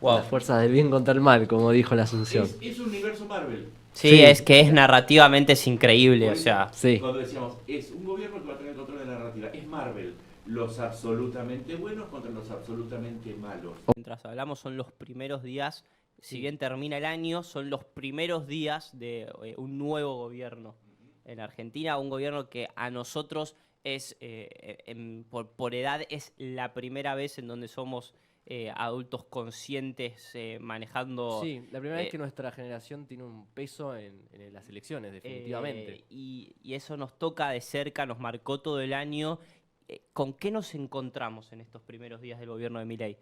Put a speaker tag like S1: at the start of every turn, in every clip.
S1: Wow.
S2: Las fuerzas del bien contra el mal, como dijo la Asunción.
S3: Es un universo Marvel.
S1: Sí,
S2: Sí.
S1: es que es narrativamente es increíble,
S3: Por
S1: o
S3: eso,
S1: sea.
S2: Sí.
S3: cuando decíamos, es un gobierno que va a tener control de la narrativa, es Marvel. Los absolutamente buenos contra los absolutamente malos.
S1: Mientras hablamos son los primeros días, si
S2: Sí.
S1: bien termina el año, son los primeros días de un nuevo gobierno en Argentina, un gobierno que a nosotros es, por edad, es la primera vez en donde somos adultos conscientes manejando...
S2: Sí, la primera vez
S1: eh,
S2: que nuestra generación tiene un peso en las elecciones, definitivamente.
S1: y eso nos toca de cerca, nos marcó todo el año. ¿Con qué nos encontramos en estos primeros días del gobierno de Milei?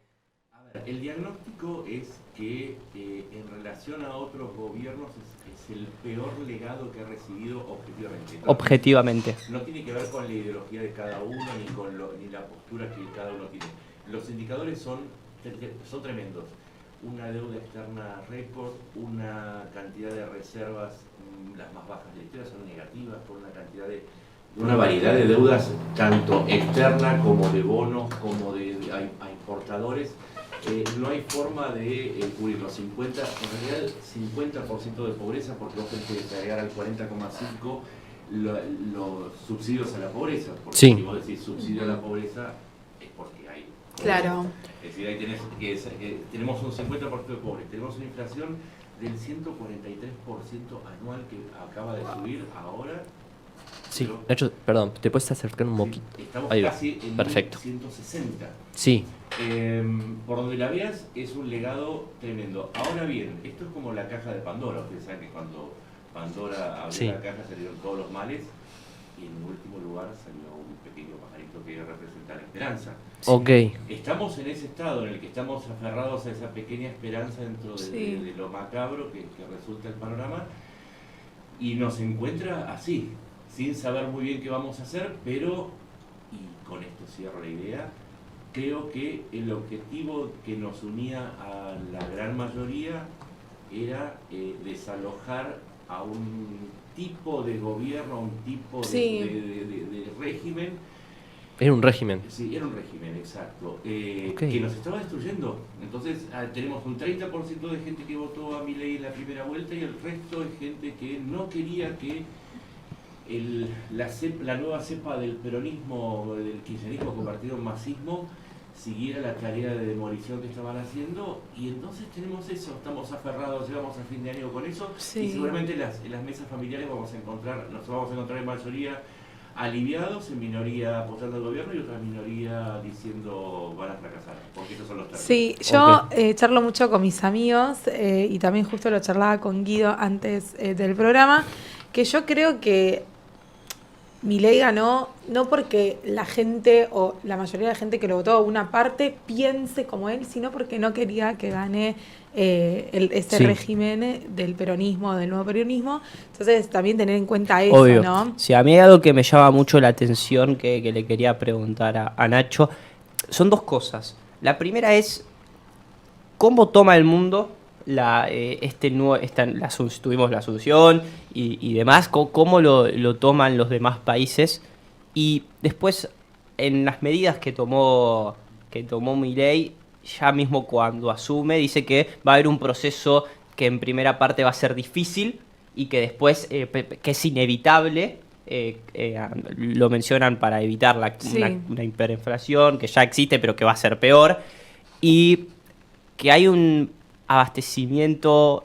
S3: El diagnóstico es que en relación a otros gobiernos es el peor legado que ha recibido objetivamente.
S1: Objetivamente.
S3: No tiene que ver con la ideología de cada uno ni la postura que cada uno tiene. Los indicadores son tremendos. Una deuda externa récord, una cantidad de reservas, las más bajas de la historia, son negativas por una cantidad de... Una variedad de deudas, tanto externa como de bonos, como a importadores. No hay forma de cubrir los 50, en realidad 50% de pobreza, porque vos tenés que agregar al 40,5% los subsidios a la pobreza, porque
S2: Sí.
S3: si vos decís subsidio a la pobreza es porque hay pobreza.
S4: Claro.
S3: Es decir, ahí tenemos un 50% de pobres, tenemos una inflación del 143% anual que acaba de subir ahora.
S2: Sí,
S3: pero
S2: Nacho, perdón, ¿te puedes acercar un poquito?
S3: estamos
S2: Ahí va.
S3: casi en
S2: Perfecto.
S3: 160.
S2: Sí,
S3: Por donde la veas es un legado tremendo. Ahora bien, esto es como la caja de Pandora. Ustedes saben que cuando Pandora abrió
S2: Sí.
S3: la caja salieron todos los males y en último lugar salió un pequeño pajarito que representa la esperanza.
S2: ok.
S3: Estamos en ese estado en el que estamos aferrados a esa pequeña esperanza dentro
S4: Sí.
S3: de lo macabro que resulta el panorama y nos encuentra así, sin saber muy bien qué vamos a hacer, pero, y con esto cierro la idea, creo que el objetivo que nos unía a la gran mayoría era desalojar a un tipo de gobierno, a un tipo
S4: Sí.
S3: de régimen.
S2: Era un régimen.
S3: Sí, era un régimen, exacto,
S2: Ok.
S3: que nos estaba destruyendo. Entonces tenemos un 30% de gente que votó a Milei en la primera vuelta y el resto es gente que no quería que la nueva cepa del peronismo, del kirchnerismo convertido en masismo, siguiera la tarea de demolición que estaban haciendo, y entonces tenemos eso, estamos aferrados, llegamos a fin de año con eso,
S4: Sí.
S3: y seguramente en las mesas familiares nos vamos a encontrar en mayoría aliviados, en minoría apoyando al gobierno y otra minoría diciendo van a fracasar, porque esos son los términos.
S4: Sí, yo
S2: Ok.
S4: charlo mucho con mis amigos y también justo lo charlaba con Guido antes del programa, que yo creo que Milei ganó no porque la gente o la mayoría de la gente que lo votó, una parte, piense como él, sino porque no quería que gane este
S2: Sí.
S4: régimen del peronismo, del nuevo peronismo. Entonces también tener en cuenta eso,
S1: Obvio.
S4: ¿no?
S1: Sí, a mí hay algo que me llama mucho la atención que le quería preguntar a Nacho. Son dos cosas. La primera es cómo toma el mundo tuvimos la Asunción y demás, cómo lo toman los demás países. Y después, en las medidas que tomó Milei, ya mismo cuando asume, dice que va a haber un proceso que en primera parte va a ser difícil y que después, que es inevitable, lo mencionan para evitar
S4: Sí.
S1: una hiperinflación que ya existe pero que va a ser peor, y que hay un abastecimiento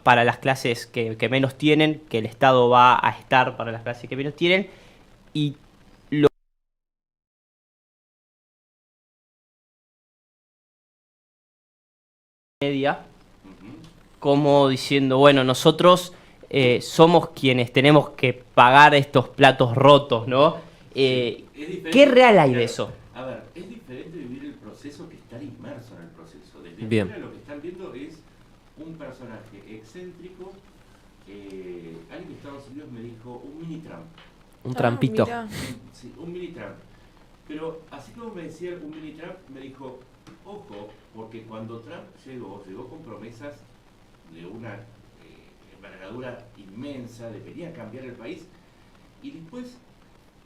S1: para las clases que menos tienen, que el Estado va a estar para las clases que menos tienen, y lo media como diciendo, bueno, nosotros somos quienes tenemos que pagar estos platos rotos, ¿no?
S3: Es diferente,
S1: ¿Qué real hay de
S3: claro.
S1: eso?
S3: A ver, es diferente vivir el proceso que estar inmerso en el proceso. Desde
S2: Bien.
S3: afuera lo que están viendo es un personaje excéntrico. Alguien de Estados Unidos me dijo un mini Trump.
S2: Un trampito.
S4: Mirá.
S3: Sí, un mini Trump. Pero así como me decía un mini Trump, me dijo, ojo, porque cuando Trump llegó con promesas de una envergadura inmensa, de venir a cambiar el país, y después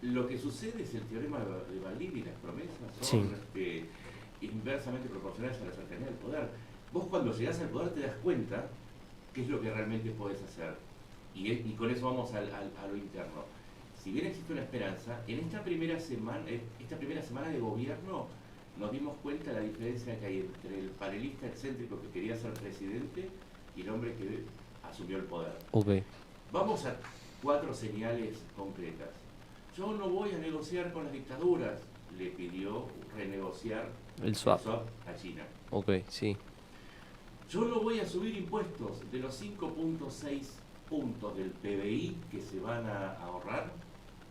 S3: lo que sucede es el teorema de Valdivia y las promesas son
S2: Sí.
S3: inversamente proporcionales a la cercanía del poder. Vos cuando llegás al poder te das cuenta qué es lo que realmente podés hacer. Y con eso vamos a lo interno. Si bien existe una esperanza, en esta primera semana de gobierno nos dimos cuenta de la diferencia que hay entre el panelista excéntrico que quería ser presidente y el hombre que asumió el poder.
S2: Ok.
S3: Vamos a 4 señales concretas. Yo no voy a negociar con las dictaduras, le pidió renegociar
S2: El swap.
S3: a China.
S2: Ok, sí.
S3: Yo no voy a subir impuestos. De los 5.6 puntos del PBI que se van a ahorrar,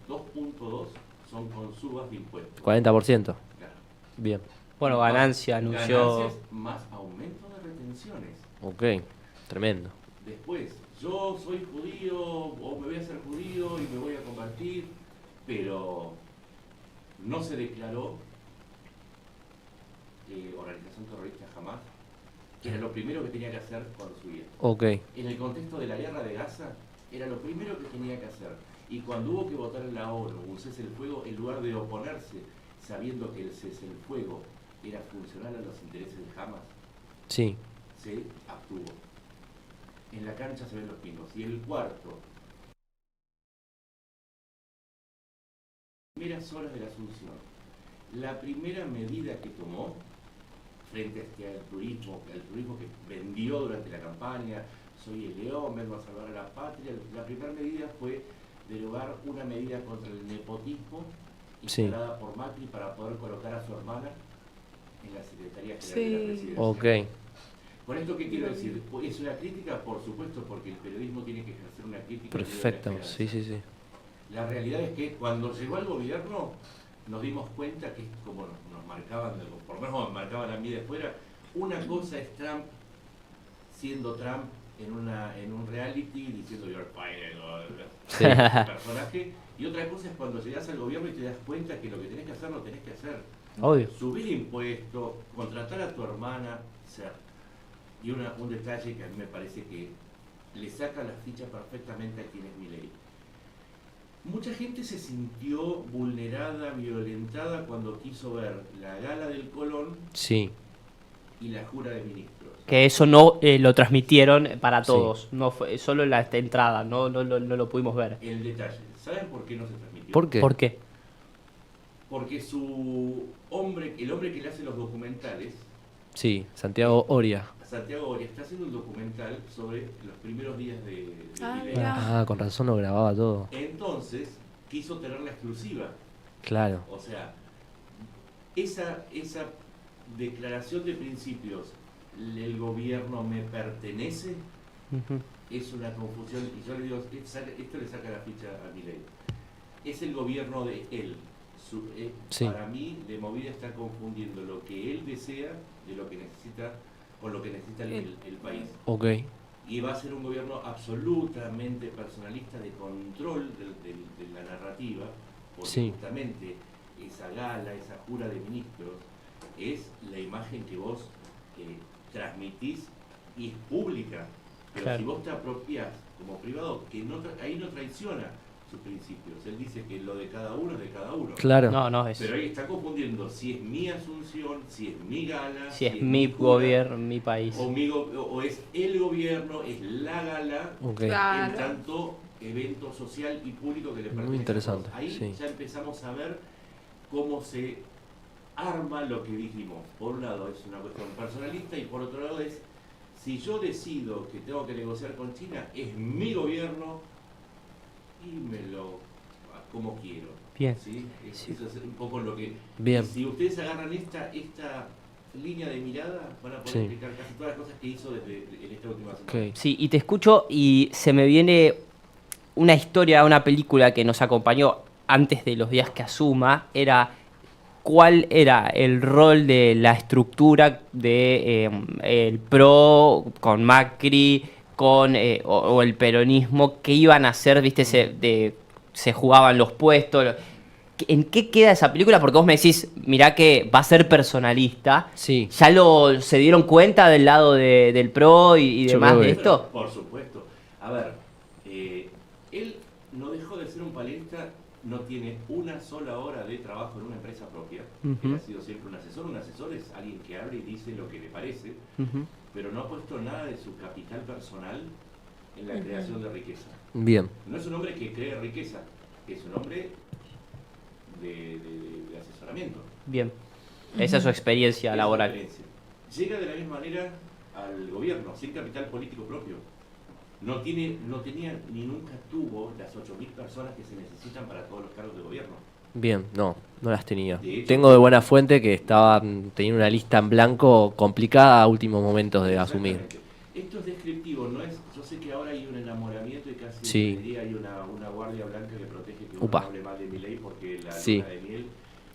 S3: 2.2 son con subas de impuestos.
S2: 40%.
S3: Claro.
S2: Bien.
S1: Bueno, Ganancia anunció...
S3: Ganancias más aumento de retenciones.
S2: Ok. Tremendo.
S3: Después, yo soy judío o me voy a hacer judío y me voy a convertir, pero no se declaró organización terrorista jamás, que era lo primero que tenía que hacer cuando subía.
S2: Ok.
S3: En el contexto de la guerra de Gaza, era lo primero que tenía que hacer. Y cuando hubo que votar en la ONU un cese el fuego, en lugar de oponerse, sabiendo que el cese el fuego era funcional a los intereses de Hamas,
S2: Sí.
S3: se abstuvo. En la cancha se ven los pinos. Y el cuarto, primeras horas de la Asunción, la primera medida que tomó frente al turismo que vendió durante la campaña, soy el león, vengo a salvar a la patria, la primera medida fue derogar una medida contra el nepotismo instalada por Macri para poder colocar a su hermana en la Secretaría General de la Presidencia.
S2: Ok.
S3: ¿Con esto qué quiero decir? ¿Es una crítica? Por supuesto, porque el periodismo tiene que ejercer una crítica.
S2: Perfecto. Sí, sí, sí.
S3: La realidad es que cuando llegó al gobierno nos dimos cuenta que, como nos marcaban, por lo menos nos marcaban a mí de fuera, una cosa es Trump siendo Trump en un reality diciendo you're fired,
S2: Sí.
S3: personaje, y otra cosa es cuando llegas al gobierno y te das cuenta que lo que tenés que hacer lo tenés que hacer.
S1: Obvio.
S3: Subir impuestos, contratar a tu hermana, ser. Y un detalle que a mí me parece que le saca la ficha perfectamente a quien es Milei. Mucha gente se sintió vulnerada, violentada cuando quiso ver la gala del Colón
S2: Sí.
S3: y la jura de ministros.
S1: Que eso no lo transmitieron para
S2: Sí.
S1: todos. No fue solo la entrada, no lo pudimos ver.
S3: El detalle, ¿saben por qué no se transmitió?
S2: ¿Por qué?
S1: ¿Por qué?
S3: Porque el hombre que le hace los documentales,
S2: Sí, Santiago Oria.
S3: Santiago Oria, está haciendo un documental sobre los primeros días de
S4: Ah,
S3: Milei.
S4: mirá.
S2: Ah, con razón lo grababa todo.
S3: Entonces, quiso tener la exclusiva.
S2: Claro.
S3: O sea, esa declaración de principios, el gobierno me pertenece,
S1: Ujú.
S3: es una confusión. Y yo le digo, esto le saca la ficha a Milei. Es el gobierno de él.
S2: Sí.
S3: Para mí, de Movida está confundiendo lo que él desea de lo que necesita, con lo que necesita el país.
S2: Ok.
S3: Y va a ser un gobierno absolutamente personalista de control de la narrativa, porque
S2: Sí.
S3: justamente esa gala, esa jura de ministros, es la imagen que vos transmitís y es pública. Pero
S1: Claro.
S3: si vos te apropiás como privado, que ahí no traiciona sus principios. Él dice que lo de cada uno es de cada uno.
S2: Claro.
S1: No, es.
S3: Pero ahí está confundiendo si es mi asunción, si es mi gala,
S1: Si es mi
S3: jura,
S1: gobierno, mi país.
S3: o es el gobierno, es la gala,
S2: Ok.
S4: Claro.
S3: en tanto evento social y público que le pertenece.
S2: Muy interesante,
S3: a todos. Ahí
S2: sí.
S3: ya empezamos a ver cómo se arma lo que dijimos. Por un lado es una cuestión personalista y por otro lado es, si yo decido que tengo que negociar con China, es mi gobierno y me lo como quiero.
S1: Bien.
S3: ¿Sí?
S1: Sí.
S3: Eso es un poco lo que...
S2: Bien.
S3: Y si ustedes agarran esta línea de mirada, van a poder
S2: Sí.
S3: explicar casi todas las cosas que hizo en esta última semana.
S2: Ok.
S1: Sí, y te escucho y se me viene una historia, una película que nos acompañó antes de los días que asuma, era cuál era el rol de la estructura de el PRO con Macri, o el peronismo, qué iban a hacer, viste, se jugaban los puestos. ¿En qué queda esa película? Porque vos me decís, mirá que va a ser personalista.
S2: Sí.
S1: ¿Ya se dieron cuenta del lado del PRO y
S2: Yo
S1: demás
S2: creo
S1: de
S2: que-
S1: esto?
S3: Por supuesto. A ver, él no dejó de ser un panelista no tiene una sola hora de trabajo en una empresa propia.
S1: Ujú.
S3: Él ha sido siempre un asesor. Un asesor es alguien que habla y dice lo que le parece,
S1: Ujú.
S3: pero no ha puesto nada de su capital personal en la
S4: Ujú.
S3: creación de riqueza.
S2: Bien.
S3: No es un hombre que cree riqueza, es un hombre de asesoramiento.
S1: Bien. Esa es su experiencia
S3: Es
S1: laboral.
S3: la diferencia. Llega de la misma manera al gobierno, sin capital político propio. No tenía ni nunca tuvo las 8.000 personas que se necesitan para todos los cargos de gobierno.
S2: Bien, no las tenía.
S3: De hecho,
S2: Tengo de buena fuente que tenía una lista en blanco complicada a últimos momentos de asumir.
S3: Exactamente. Esto es descriptivo, no es. Yo sé que ahora hay un enamoramiento y casi
S2: Sí.
S3: diría hay una guardia blanca que protege que uno
S2: Upa.
S3: no hable mal de Milei porque la
S2: Sí.
S3: luna de miel.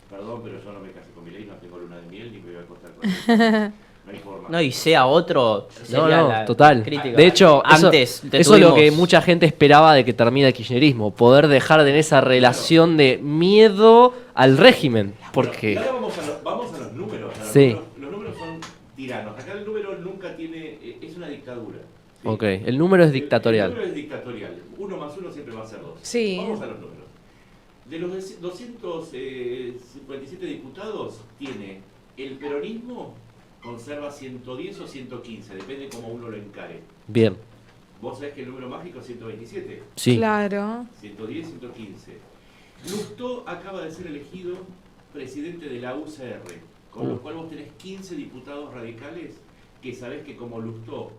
S3: Perdón, pero yo no me casé con Milei, no tengo luna de miel ni me voy a acostar con él. No hay forma.
S1: No, y sea otro. Sería la
S2: total.
S1: crítica.
S2: De hecho,
S1: antes
S2: eso es lo que mucha gente esperaba de que termine el kirchnerismo. Poder dejar de esa relación de miedo al régimen.
S3: Bueno, y
S2: Porque...
S3: ahora vamos a los números.
S2: Sí.
S3: Los números son tiranos. Acá el número nunca tiene. Es una dictadura. ¿sí?
S2: Ok, el número es
S3: El
S2: dictatorial.
S3: número es dictatorial. 1 más 1 siempre va a ser 2.
S4: Sí.
S3: Vamos a los números. De los 257 diputados, tiene el peronismo, conserva 110 o 115, depende cómo uno lo encare.
S2: Bien,
S3: Vos sabés que el número mágico es 127,
S2: sí.
S4: Claro.
S3: 110, 115. Lustó acaba de ser elegido presidente de la UCR, con lo cual vos tenés 15 diputados radicales que sabés que como Lustó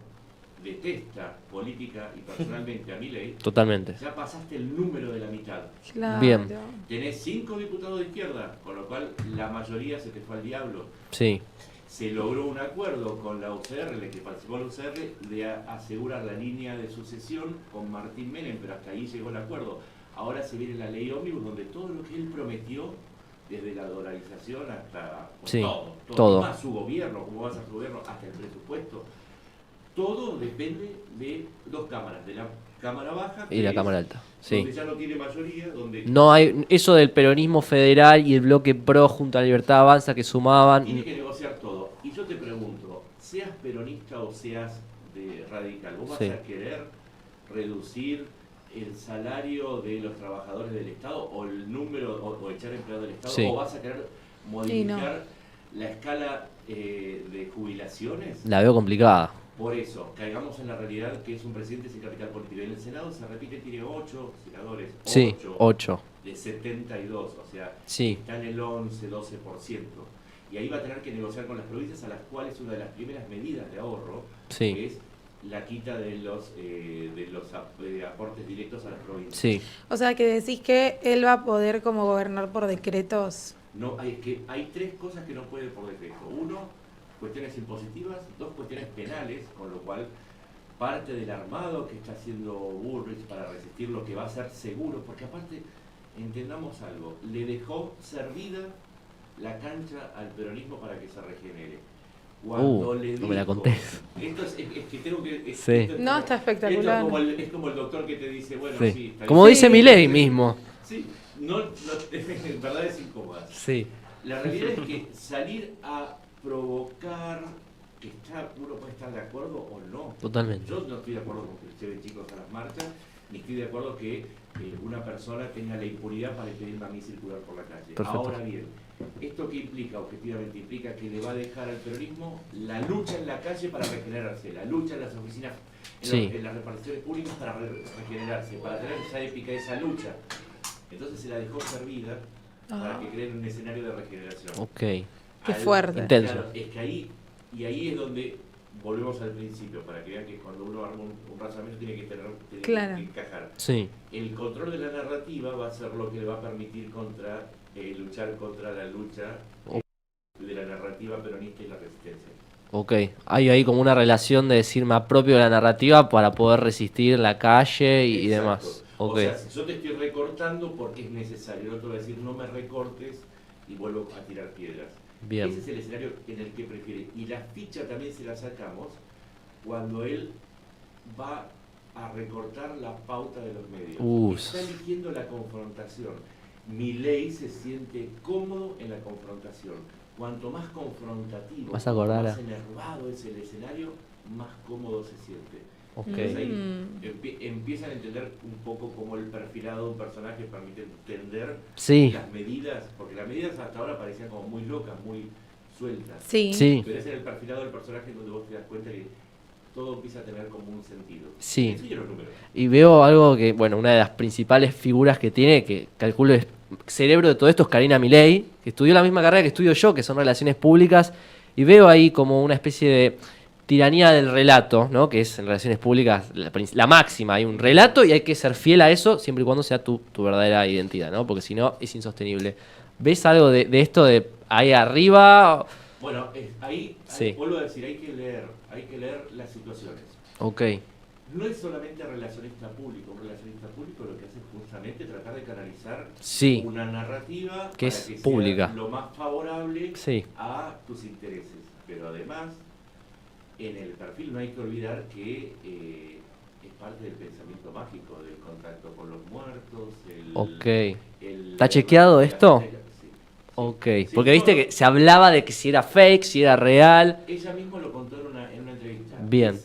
S3: detesta política y personalmente a Milei,
S2: Totalmente.
S3: ya pasaste el número de la mitad.
S4: Claro.
S2: Bien.
S3: Tenés 5 diputados de izquierda, con lo cual la mayoría se te fue al diablo.
S2: Sí,
S3: Se logró un acuerdo con la UCR, el que participó la UCR, de asegurar la línea de sucesión con Martín Menem, pero hasta ahí llegó el acuerdo. Ahora se viene la ley ómnibus, donde todo lo que él prometió, desde la dolarización hasta
S2: Sí,
S3: todo,
S2: todo.
S3: más su gobierno, cómo va a ser su gobierno, hasta el presupuesto, todo depende de dos cámaras, de la Cámara Baja
S2: y la
S3: es
S2: Cámara Alta. Sí.
S3: donde ya no tiene mayoría, donde
S2: No hay eso del peronismo federal y el bloque pro junto a Libertad Avanza que sumaban.
S3: tiene que negociar todo. Y yo te pregunto, seas peronista o seas de radical, ¿vos vas
S2: Sí.
S3: a querer reducir el salario de los trabajadores del Estado o el número o echar empleados del Estado?
S2: Sí.
S3: ¿O vas a querer modificar la escala de jubilaciones?
S2: La veo complicada.
S3: Por eso, caigamos en la realidad que es un presidente sin capital político. En el Senado se repite, tiene 8 senadores,
S2: Sí,
S3: 8
S2: 8.
S3: de 72, o sea,
S2: Sí.
S3: está en el 11-12%. Y ahí va a tener que negociar con las provincias, a las cuales una de las primeras medidas de ahorro
S2: Sí.
S3: es la quita de los aportes directos a las provincias.
S2: Sí.
S4: O sea, que decís que él va a poder como gobernar por decretos.
S3: No, hay 3 cosas que no puede por decreto. 1, cuestiones impositivas. 2, cuestiones penales, con lo cual parte del armado que está haciendo Bullrich para resistir lo que va a ser seguro, porque aparte, entendamos algo, le dejó servida la cancha al peronismo para que se regenere. Cuando le
S2: no me la
S3: dijo-
S2: contés.
S3: Esto es que tengo que...
S2: Sí.
S3: esto es
S4: No,
S3: como-
S4: está espectacular.
S3: esto es como el doctor que te dice, bueno,
S2: Sí.
S3: sí, está
S2: Como
S3: bien.
S2: dice
S4: Sí.
S2: Milei mismo.
S3: Sí, en verdad es incómoda.
S2: Sí.
S3: La realidad es que salir a provocar que uno puede estar de acuerdo o no.
S2: Totalmente.
S3: Yo no estoy de acuerdo con que lleven chicos a las marchas, ni estoy de acuerdo que una persona tenga la impunidad para impedirme a mí circular por la calle.
S2: Perfecto.
S3: Ahora bien, ¿esto qué implica? Objetivamente implica que le va a dejar al peronismo la lucha en la calle para regenerarse, la lucha en las oficinas,
S2: Sí.
S3: en las reparticiones públicas para regenerarse, para tener esa épica, esa lucha. Entonces se la dejó servida para que creen un escenario de regeneración.
S2: Ok.
S4: Qué fuerte.
S2: Intenso.
S3: Claro, es que ahí es donde volvemos al principio, para que vean que cuando uno arma un razonamiento tiene que
S4: Claro.
S3: que encajar.
S2: Sí.
S3: El control de la narrativa va a ser lo que le va a permitir luchar contra la lucha de la narrativa peronista y la resistencia.
S2: Ok. Hay ahí como una relación de decir me apropio de la narrativa para poder resistir en la calle y
S3: Exacto.
S2: demás. Ok.
S3: O sea, si yo te estoy recortando porque es necesario, el otro va a decir no me recortes y vuelvo a tirar piedras.
S2: Bien.
S3: Ese es el escenario en el que prefiere. Y la ficha también se la sacamos cuando él va a recortar la pauta de los medios. Está eligiendo la confrontación. Milei se siente cómodo en la confrontación. Cuanto más confrontativo,
S2: Vas a acordar
S3: más enervado es el escenario, más cómodo se siente.
S2: Ok.
S3: Entonces ahí empiezan a entender un poco cómo el perfilado de un personaje permite entender
S2: Sí,
S3: las medidas, porque las medidas hasta ahora parecían como muy locas, muy sueltas.
S4: Sí.
S2: sí,
S3: Pero es en el perfilado del personaje donde vos te das cuenta que todo empieza a tener como un sentido.
S2: Sí.
S3: Eso y los números.
S2: y veo algo que, bueno, una de las principales figuras que tiene, que calculo es cerebro de todo esto, es Karina Milei, que estudió la misma carrera que estudio yo, que son relaciones públicas, y veo ahí como una especie de tiranía del relato, ¿no? Que es en relaciones públicas la máxima, hay un relato y hay que ser fiel a eso siempre y cuando sea tu verdadera identidad, ¿no? Porque si no es insostenible. ¿Ves algo de esto de ahí arriba?
S3: Bueno, ahí
S2: Sí.
S3: vuelvo a decir, hay que leer las situaciones.
S2: Ok,
S3: No es solamente relacionista público, un relacionista público lo que hace es justamente tratar de canalizar
S2: sí,
S3: una narrativa
S2: Que
S3: para
S2: es
S3: que sea
S2: pública.
S3: lo más favorable
S2: sí,
S3: a tus intereses. Pero además, en el perfil no hay que olvidar que es parte del pensamiento mágico, del contacto con los muertos,
S2: ok. ¿Está chequeado esto?
S3: Sí.
S2: Ok,
S3: Sí,
S2: porque viste
S3: todo.
S2: que se hablaba de que si era fake, si era real.
S3: Ella misma lo contó en una entrevista.
S2: Bien.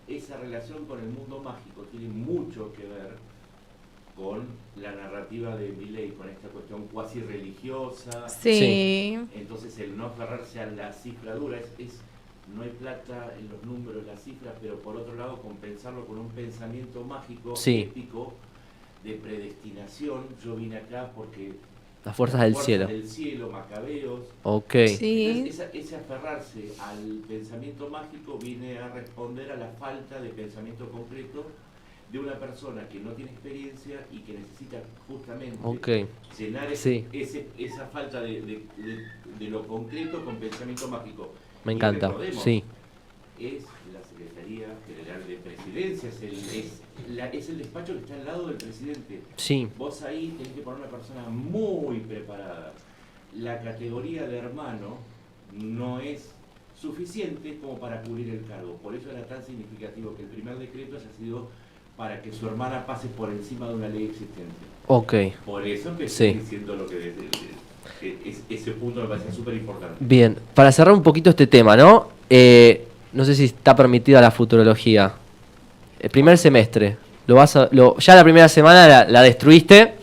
S3: Esa relación con el mundo mágico tiene mucho que ver con la narrativa de Milei, con esta cuestión cuasi religiosa.
S4: Sí.
S3: Entonces el no aferrarse a la cifra dura no hay plata en los números, las cifras, pero por otro lado compensarlo con un pensamiento mágico,
S2: Sí.
S3: épico, de predestinación. Yo vine acá porque
S2: Las fuerzas del cielo.
S3: del cielo, macabeos.
S2: Ok,
S4: Sí.
S3: Entonces, ese aferrarse al pensamiento mágico viene a responder a la falta de pensamiento concreto de una persona que no tiene experiencia y que necesita justamente
S2: ok.
S3: llenar
S2: Sí.
S3: esa falta de lo concreto con pensamiento mágico.
S2: Me
S3: Y
S2: encanta,
S3: recordemos,
S2: sí.
S3: es la Secretaría General de Presidencia, es el despacho que está al lado del presidente.
S2: Sí,
S3: Vos ahí tenés que poner una persona muy preparada. La categoría de hermano no es suficiente como para cubrir el cargo. Por eso era tan significativo que el primer decreto haya sido para que su hermana pase por encima de una ley existente.
S2: ok.
S3: Por eso que
S2: Sí.
S3: estoy diciendo lo que ese punto me parece súper importante.
S2: Bien, para cerrar un poquito este tema, ¿no? No sé si está permitida la futurología. El primer semestre, ya la primera semana la destruiste.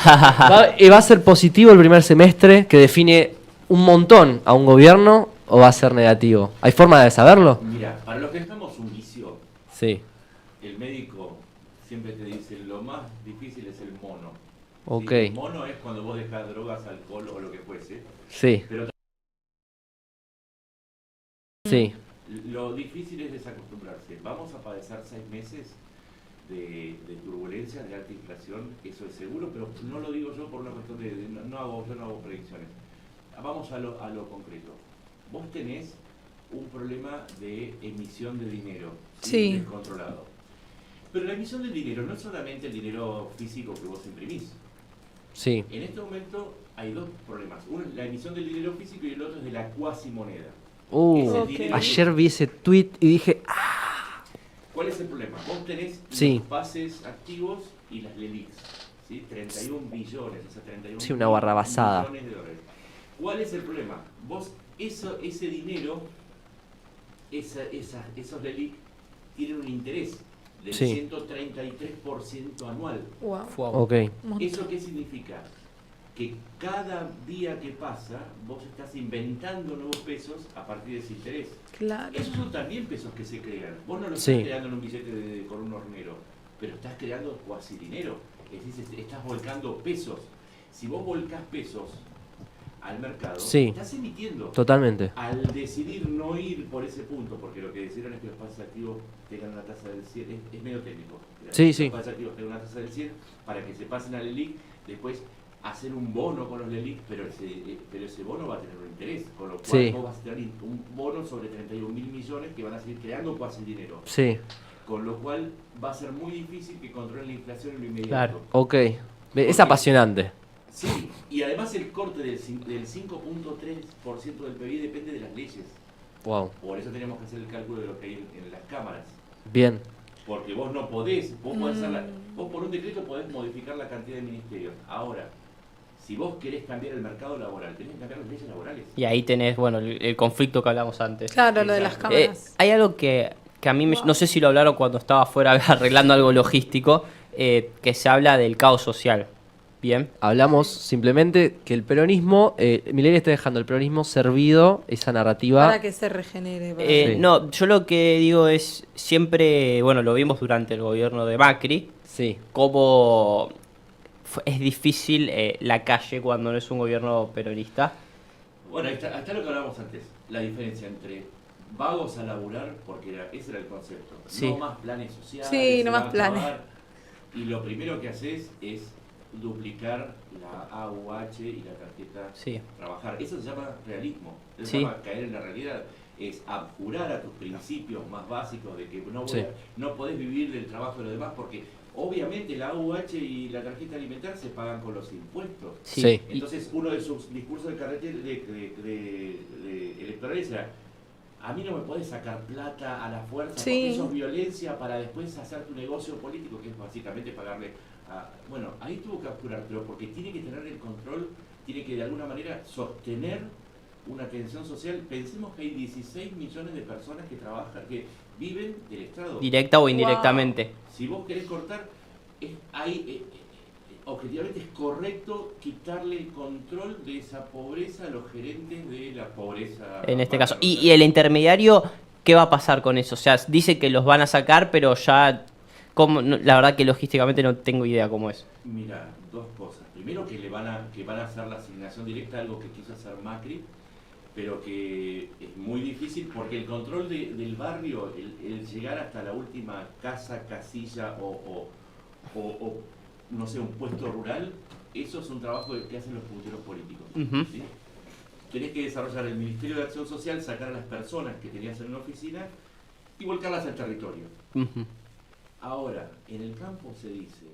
S2: ¿Va a ser positivo el primer semestre que define un montón a un gobierno o va a ser negativo? ¿Hay forma de saberlo?
S3: Mira, para los que dejamos un vicio,
S2: Sí,
S3: el médico siempre te dice lo más difícil es el mono.
S2: ok.
S3: ¿Sí? El mono es cuando vos dejas drogas, alcohol o lo que fuese.
S2: Sí,
S3: Pero
S2: sí,
S3: lo difícil es desacostumbrarse. Vamos a padecer 6 meses de turbulencias, de alta inflación, eso es seguro, pero no lo digo yo por una cuestión yo no hago predicciones. Vamos a lo concreto. Vos tenés un problema de emisión de dinero,
S4: Sí.
S3: descontrolado. Pero la emisión del dinero no es solamente el dinero físico que vos imprimís.
S2: sí.
S3: En este momento hay dos problemas. Uno es la emisión del dinero físico y el otro es de la cuasimoneda. Es el
S4: Ok.
S3: dinero
S2: Ayer vi ese tweet y dije,
S3: ¿Cuál es el problema? Vos tenés
S2: Sí.
S3: los pases activos y las LELIQs, ¿sí? 31 billones, o sea, 31
S2: Sí, una barrabasada.
S3: millones de dólares. ¿Cuál es el problema? Vos, ese dinero, esos LELIQ tienen un interés del
S2: Sí.
S3: 133% anual.
S4: Wow.
S2: ok,
S3: ¿Eso qué significa? Que cada día que pasa, vos estás inventando nuevos pesos a partir de ese interés.
S4: Claro.
S3: Esos son también pesos que se crean. Vos no lo
S2: Sí.
S3: estás creando en un billete con un hornero, pero estás creando cuasi dinero. Es decir, estás volcando pesos. Si vos volcás pesos al mercado,
S2: Sí.
S3: estás emitiendo.
S2: totalmente.
S3: Al decidir no ir por ese punto, porque lo que decidieron es que los pases activos tengan una tasa del 100, es medio técnico.
S2: Sí,
S3: los
S2: sí.
S3: pases activos tengan una tasa del 100 para que se pasen al LELIQ, después hacer un bono con los LELIQ, pero ese bono va a tener un interés, con lo cual
S2: Sí.
S3: vos vas a tener un bono sobre 31.000 millones que van a seguir creando cuasi dinero.
S2: Sí,
S3: Con lo cual va a ser muy difícil que controlen la inflación en lo inmediato.
S1: Claro.
S2: ok. Es apasionante.
S3: Sí, y además el corte del 5.3% del PIB depende de las leyes.
S2: Wow.
S3: Por eso tenemos que hacer el cálculo de lo que hay en las cámaras.
S2: Bien.
S3: Porque vos no podés, vos por un decreto podés modificar la cantidad de ministerios. Ahora, si vos querés cambiar el mercado laboral, tenés que cambiar las leyes laborales.
S1: Y ahí tenés, bueno, el conflicto que hablamos antes.
S4: Claro, lo de las
S3: Exacto.
S4: cámaras.
S1: Hay algo que que a mí, no sé si lo hablaron cuando estaba afuera arreglando algo logístico, que se habla del caos social. Bien.
S2: Hablamos simplemente que el peronismo, Milei está dejando el peronismo servido, esa narrativa.
S4: Para que se regenere.
S2: Sí.
S1: No, yo lo que digo es siempre, bueno, lo vimos durante el gobierno de Macri,
S2: Sí,
S1: cómo es difícil la calle cuando no es un gobierno peronista.
S3: Bueno, ahí está lo que hablábamos antes, la diferencia entre vagos a laburar, porque ese era el concepto.
S1: Sí.
S3: No más planes sociales.
S4: Sí,
S3: se
S4: no
S3: va
S4: más
S3: a
S4: planes.
S3: acabar, y lo primero que haces es duplicar la AUH y la tarjeta
S1: Sí.
S3: trabajar. Eso se llama realismo, eso
S1: Sí.
S3: se llama caer en la realidad. Es abjurar a tus principios más básicos de que
S2: Sí.
S3: no podés vivir del trabajo de los demás, porque obviamente la AUH y la tarjeta alimentaria se pagan con los impuestos.
S1: Sí.
S2: Sí.
S3: Entonces, uno de sus discursos de carretera electorales era: a mí no me podés sacar plata a la fuerza,
S4: Sí.
S3: porque eso es violencia para después hacer tu negocio político, que es básicamente pagarle a... Bueno, ahí tuvo que apurar, pero porque tiene que tener el control, tiene que de alguna manera sostener una tensión social. Pensemos que hay 16 millones de personas que trabajan, que viven del Estado.
S1: Directa o indirectamente.
S3: Si vos querés cortar, objetivamente es correcto quitarle el control de esa pobreza a los gerentes de la pobreza.
S1: En este caso. Y el intermediario, ¿qué va a pasar con eso? O sea, dice que los van a sacar, pero ya... la verdad que logísticamente no tengo idea cómo es.
S3: Mira, dos cosas. Primero, que van a hacer la asignación directa, algo que quiso hacer Macri, pero que es muy difícil porque el control del barrio, el llegar hasta la última casa, casilla o no sé, un puesto rural, eso es un trabajo que hacen los punteros políticos.
S1: Ujú.
S3: ¿Sí? Tenés que desarrollar el Ministerio de Acción Social, sacar a las personas que tenías en una oficina y volcarlas al territorio.
S1: Ujú.
S3: Ahora, en el campo se dice: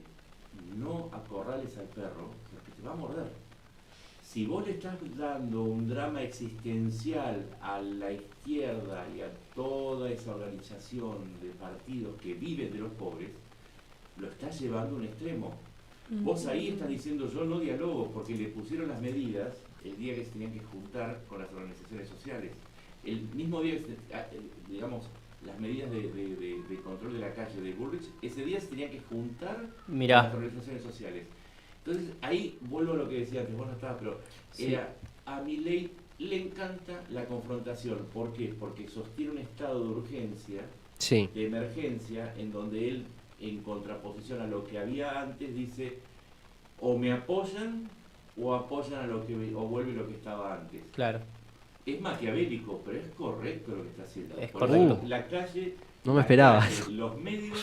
S3: no acorrales al perro porque te va a morder. Si vos le estás dando un drama existencial a la izquierda y a toda esa organización de partidos que viven de los pobres, lo estás llevando a un extremo. Vos ahí estás diciendo: yo no dialogo, porque le pusieron las medidas el día que se tenían que juntar con las organizaciones sociales. El mismo día, digamos, las medidas de control de la calle de Bullrich, ese día se tenían que juntar
S1: Mirá.
S3: con las organizaciones sociales. Entonces ahí vuelvo a lo que decía antes, vos no estabas, pero
S1: Sí.
S3: era, a Milei le encanta la confrontación. ¿Por qué? Porque sostiene un estado de urgencia,
S2: sí.
S3: de emergencia, en donde él, en contraposición a lo que había antes, dice: o me apoyan o apoyan a lo que o vuelve lo que estaba antes.
S1: Claro.
S3: Es maquiavélico, pero es correcto lo que está haciendo.
S1: Es
S3: Porque
S1: correcto.
S3: La calle,
S2: No me
S3: la
S2: esperaba
S3: calle,
S2: eso.
S3: los medios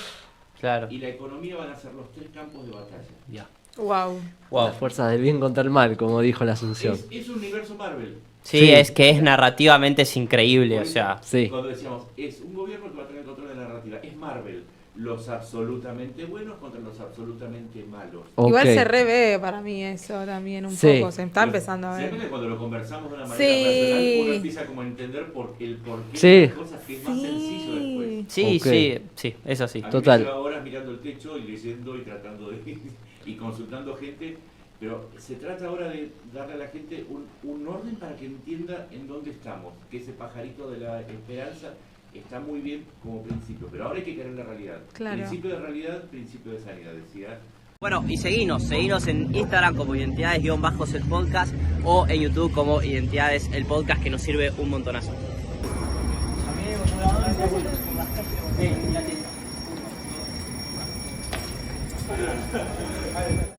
S1: Claro.
S3: y la economía van a ser los tres campos de batalla.
S1: Ya.
S4: Wow.
S1: Wow.
S2: Las fuerzas del bien contra el mal, como dijo la Asunción.
S3: Es un universo Marvel.
S1: Sí,
S2: Sí.
S1: es que es narrativamente es increíble, o sea.
S2: Sí.
S3: Cuando decíamos, es un gobierno que va a tener control de la narrativa, es Marvel. Los absolutamente buenos contra los absolutamente malos.
S4: Igual
S2: Ok.
S4: se revé para mí eso también un
S2: Sí.
S4: poco. Se está empezando a ver.
S3: Siempre cuando lo conversamos de una manera
S4: Sí.
S3: racional, uno empieza como a entender por qué
S2: Sí.
S3: de las cosas, que es más sencillo después.
S1: Sí,
S2: Ok.
S1: sí, es así.
S3: A mí
S2: Total.
S3: me lleva horas mirando el techo y leyendo y tratando de y consultando gente, pero se trata ahora de darle a la gente un orden para que entienda en dónde estamos, que ese pajarito de la esperanza está muy bien como principio, pero ahora hay que caer en la realidad.
S4: Claro.
S3: Principio de realidad, principio de sanidad, decía.
S1: Bueno, y seguinos en Instagram como Identidades-el podcast o en YouTube como Identidades el podcast, que nos sirve un montonazo.